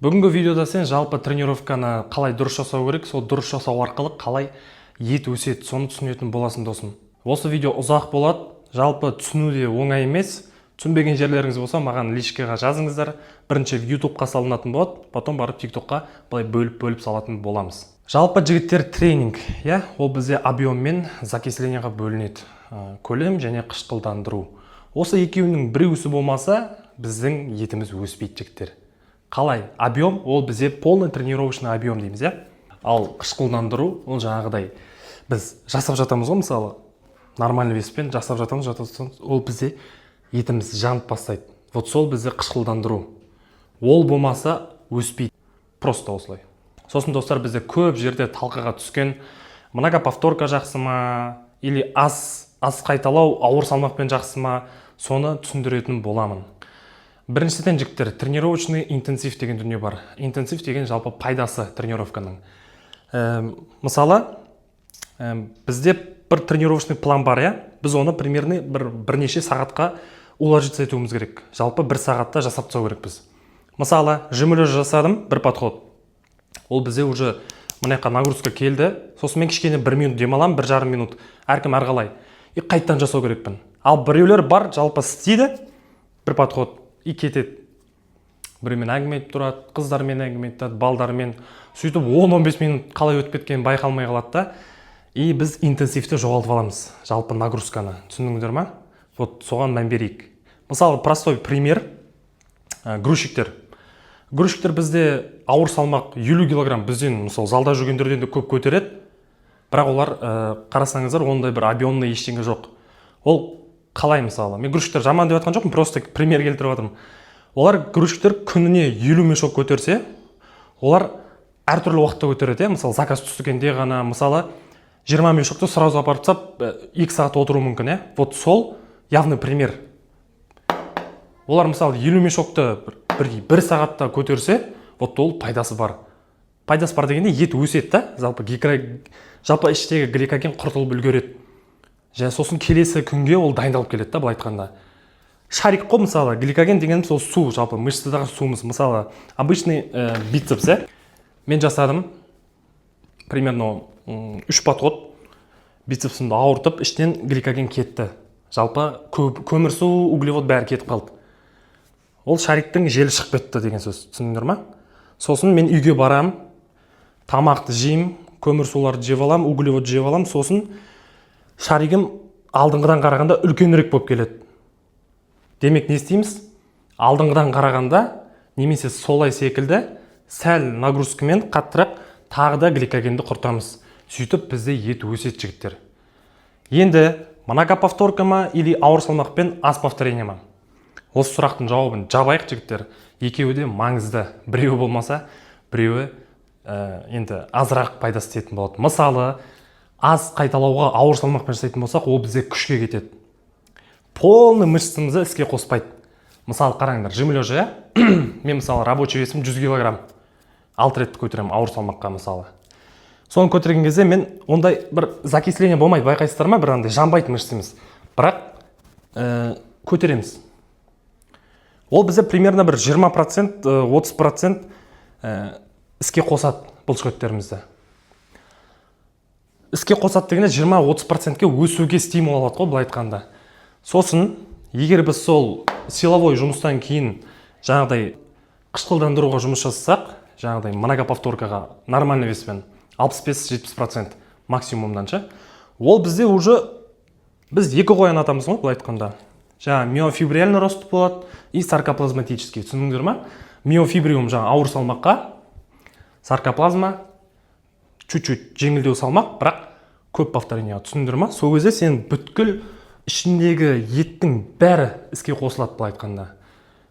Бүгінгі видеода сен жалпы тренировканы қалай дұрыс жасау керек, сол дұрыс жасау арқылы қалай ет өседі, соны түсінетін боласың досым. Осы видео ұзақ болады, жалпы түсіну де оңай емес. Түсінбеген жерлеріңіз болса, маған личкаға жазыңыздар. Бірінші YouTubeқа салынатын болады, потом барып TikTokқа былай бөліп салатын боламыз. Жалпы жігіттер тренинг, ол бізде объем мен закисленияға бөлінеді. Көлем және қышқылдандыру. Осы екеуінің біреусі болмаса, біздің етіміз өспейді жігіттер. Қалай? Объем ол бізде полный тренировочный объем дейміз, Ал қышқылдандыру ол жаңағыдай біз жасап жатамыз ғой, мысалы, нормальный веспен жасап жатамыз, ол бізде етіміз жанып бастайды. Вот сол бізде қышқылдандыру. Ол болмаса өспейді. Просто осылай. Сосын достар, бізде көп жерде талқыға түскен многоповторка жақсы ма, или аз қайталау ауыр салмақпен жақсы ма, соны түсіндіретін боламын. Біріншіден жігіттер, тренировочный интенсив деген дүние бар. Интенсив деген жалпы пайдасы тренировканың. Мысалы, бізде бір тренировочный план бар, біз оны примерно бірнеше сағатқа уложиться етуіміз керек. Жалпы бір сағатта жасап тастау керек біз. Мысалы, жимөлөж жасадым, бір подход. Ол бізде уже мынаяққа нагрузка келді, сосын мен кішкене 1 минут демалам, 1,5 минут, әркім әрқалай. И қайттан жасау керекпін. Ал біреулер бар, жалпы істейді, бір подход, и кетеді. Біреумен әңгіме айтып тұрады, қыздармен әңгіме айтады, балдармен. Сөйтіп 10-15 минут қалай өтіп кеткені байқалмай қалады да. И біз интенсивті жоғалтып аламыз, жалпы нагрузканы. Түсіндіңіздер ма? Вот соған мән берейік. Мысалы, простой пример. Грузчиктер. Грузчиктер бізде ауыр салмақ 50 килограмм бізден, мысалы, залда жүргендерден де көп көтереді. Бірақ олар қарасаңыздар, ондай бір объемный ештеңе жоқ. Ол қалай, мысалы? Мен грузчиктер жаман деп жатқан жоқпын, просто пример келтіріп жатырмын. Олар грузчиктер күніне 50 мешок көтерсе, олар әртүрлі уақытта көтереді, мысалы, заказ түскенде ғана, мысалы, 20 мешокты сразу апарып тастап, 2 сағат отыру мүмкін, Вот сол явный пример. Олар, мысалы, 50 мешокты бір сағатта көтерсе, вот ол пайдасы бар. Пайдасы бар дегенде ет өседі да, жалпы іштегі гликоген құртылып үлгереді. Және сосын келесі күнге ол дайындалып келеді да, былай айтқанда. Шарик қой, мысалы, гликоген деген сол су, жалпы мышцадағы суымыз. Мысалы, обычный бицепс, мен жасадым, примерно 3 подход, бицепсімді ауыртып, іштен гликоген кетті. Жалпы көмірсу, углевод бәрі кетіп қалды. Ол шариктің желі шығып кетті деген сөз, түсіндіңдер ма? Сосын мен үйге барам, тамақты жейм, көмірсуларды жеп алам, углевод жеп алам, сосын шаригім алдыңғыдан қарағанда үлкенірек болып келеді. Демек не істейміз? Алдыңғыдан қарағанда, немесе солай секілді, сәл нагрузкамен қаттырақ тағы да гликогенді құртамыз. Сөйтіп бізде ет өседі жігіттер. Енді многоповторка ма или ауыр салмақпен аз повторение ма? Осы сұрақтың жауабын жабайық жігіттер. Екеуі де маңызды. Біреуі болмаса, біреуі енді азырақ пайдасы тиетін болады. Мысалы, аз қайталауға ауыр салмақпен жасайтын болсақ, ол бізде күшке кетеді. Полный мышцамызды іске қоспайды. Мысалы, қараңдар, жимөлөж, мен мысалы рабочий весім 100 килограмм. 6 ретті көтеремін ауыр салмаққа, мысалы. Соны көтерген кезде мен ондай бір закисление болмайды, байқайсыздар ма? Бір андай жанбайды мышцамыз. Бірақ көтереміз. Ол бізде примерно бір 20%, 30% іске қосады бұлшықеттерімізді. Іске қосады дегенде 20-30%-ке өсуге стимул алады ғой, былай айтқанда. Сосын, егер біз сол силовой жұмыстан кейін жаңағыдай қышқылдандыруға жұмыс жасасақ, жаңағыдай многоповторкаға нормальный веспен 65-70% максимумдан, ол бізде уже біз екі қоян атамыз ғой, былай айтқанда. Жаңа миофибриальный рост болады и саркоплазматический. Түсіндіңдер ма? Миофибриум жаңа ауыр салмаққа, саркоплазма чуть-чуть жеңілдеу салмақ, бірақ көп повторение. Түсіндіңдер ма? Сол кезде сен бүткіл ішіндегі еттің бәрі іске қосылады, былай айтқанда.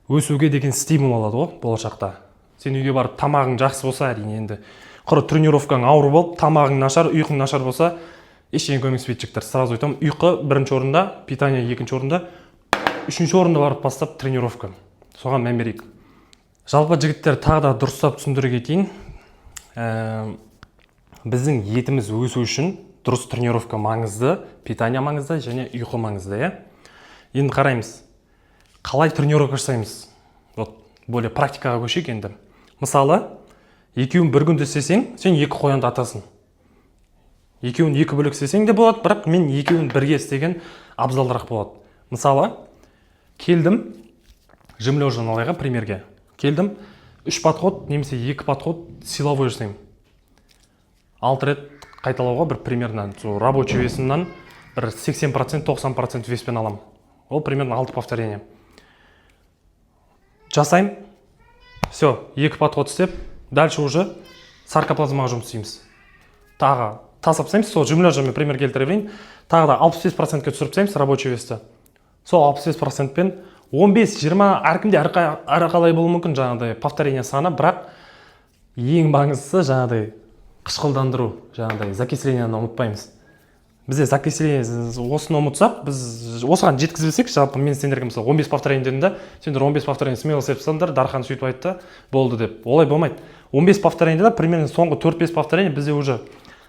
Өсуге деген стимул алады ғой, болашақта. Сен үйге барып тамағың жақсы болса, әрине енді құры тренировкаң ауыр болып, тамағың нашар, ұйқың нашар болса, ештеңе көмектеспейді жігіттер. Сразу айтамын, ұйқы бірінші орында, питание екінші орында, үшінші орында барып бастап тренировка. Соған мән берейік. Жалпы жігіттер тағы да дұрыстап түсіндіре кетейін. Біздің етіміз өсу үшін дұрыс тренировка маңызды, питание маңызды және ұйқы маңызды. Енді қараймыз. Қалай тренировка жасаймыз? Вот более практикаға көшейік енді. Мысалы, екеуін бір күнде істесең, сен 2 қоянды атасың. Екеуін 2 бөлек істесең де болады, бірақ мен екеуін бірге істеген абзалырақ болады. Мысалы, келдім, жымлеужан алайға примерге. Келдім, 3 подход немесе 2 подход силовой жасаймын. 6 рет қайталауға бір примерно рабочий весімнен бір 80%, 90% веспен аламын. Ол примерно 6 повторение. Жасаймын. Все, 2 подход істеп, дальше уже саркоплазмаға жұмыс істейміз. Тағы тасып тастаймыз, сол жымлеужанмен пример келтіре берейін. Тағы да 65%-ке түсіріп тастаймыз рабочий весті. Сол 65%-пен 15-20 әркімде әрқалай болуы мүмкін жаңағыдай повторение саны, бірақ ең маңыздысы жаңағыдай қышқылдандыру, жаңағыдай закисленияны ұмытпаймыз. Бізде закисление осыны ұмытсақ, біз осыған жеткізбесек, жалпы мен сендерге мысалы 15 повторение дедім да, сендер 15 повторение смело істепсіңдер, Дархан сөйтіп айтты, болды деп. Олай болмайды. 15 повторение да, примерно соңғы 4-5 повторение бізде уже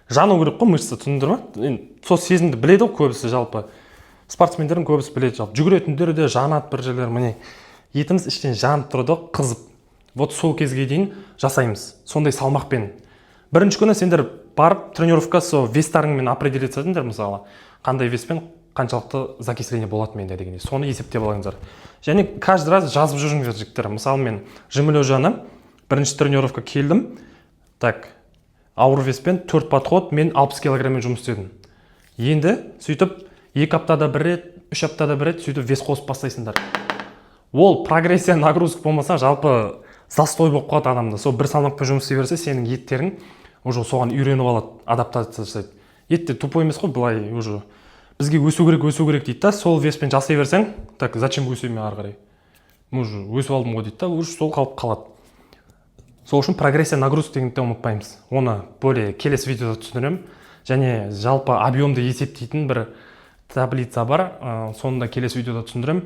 жану керек қой мышца, түсіндіңдер ме? Сол сезімді біледі ғой көбісі жалпы. Спортсмендердің көбісі біледі, жалпы жүгіретіндер де жанады бір жерлер, міне етіміз іштен жанып тұрды, қызып. Вот сол кезге дейін жасаймыз. Сондай салмақпен. Бірінші күні сендер барып тренировка сол вестарыңмен определить етіңдер, мысалы, қандай веспен қаншалықты закисление болады менде дегендей. Соны есептеп алыңыздар. Және каждый раз жазып жүріңіздер жігіттер. Мысалы, мен жымлеужаны бірінші тренировка келдім. Так, ауыр веспен 4 подход мен 60 килограммен жұмыс істедім. Енді сөйтіп 2 аптада бір рет, 3 аптада бір рет сөйтіп вес қосып бастайсыңдар. Ол прогрессия нагрузка болмаса, жалпы застой болып қалады адамда. Сол бір салмақпен жұмыс істей берсе, сенің еттерің уже соған үйреніп алады, адаптация жасайды. Етте тупой емес қой, былай уже бізге өсу керек дейді да, сол веспен жасай берсең, так зачем өсемін ары қарай? Уже өсіп алдым ғой дейді да, уже сол қалып қалады. Сол үшін прогрессия нагрузка дегенді ұмытпаймыз. Оны бөле келесі видеода түсіндіремін. Және жалпы объемды есептейтін бір таблица бар, соны да келесі видеода түсіндіремін.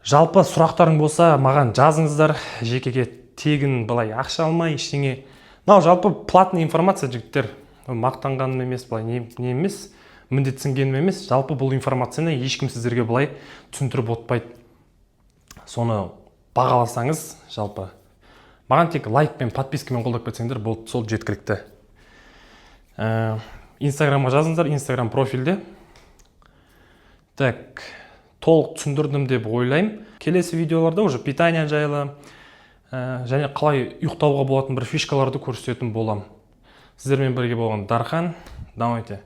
Жалпы сұрақтарың болса, маған жазыңыздар, жекеге тегін былай ақша алмай, ештеңе. Мынау жалпы платный информация жігіттер. Мақтанғаным емес, былай не емес, міндетсінгенім емес. Жалпы бұл информацияны ешкім сіздерге былай түсіндіріп отпайды. Соны бағаласаңыз, жалпы маған тек лайк пен подпискамен қолдап кетсеңдер, болды, сол жеткілікті. Инстаграмға жазыңыздар, инстаграм профильде. Так, толық түсіндірдім деп ойлаймын. Келесі видеоларда уже питание жайлы және қалай ұйықтауға болатын бір фишкаларды көрсететін боламын. Сіздермен бірге болған Дархан, давайте.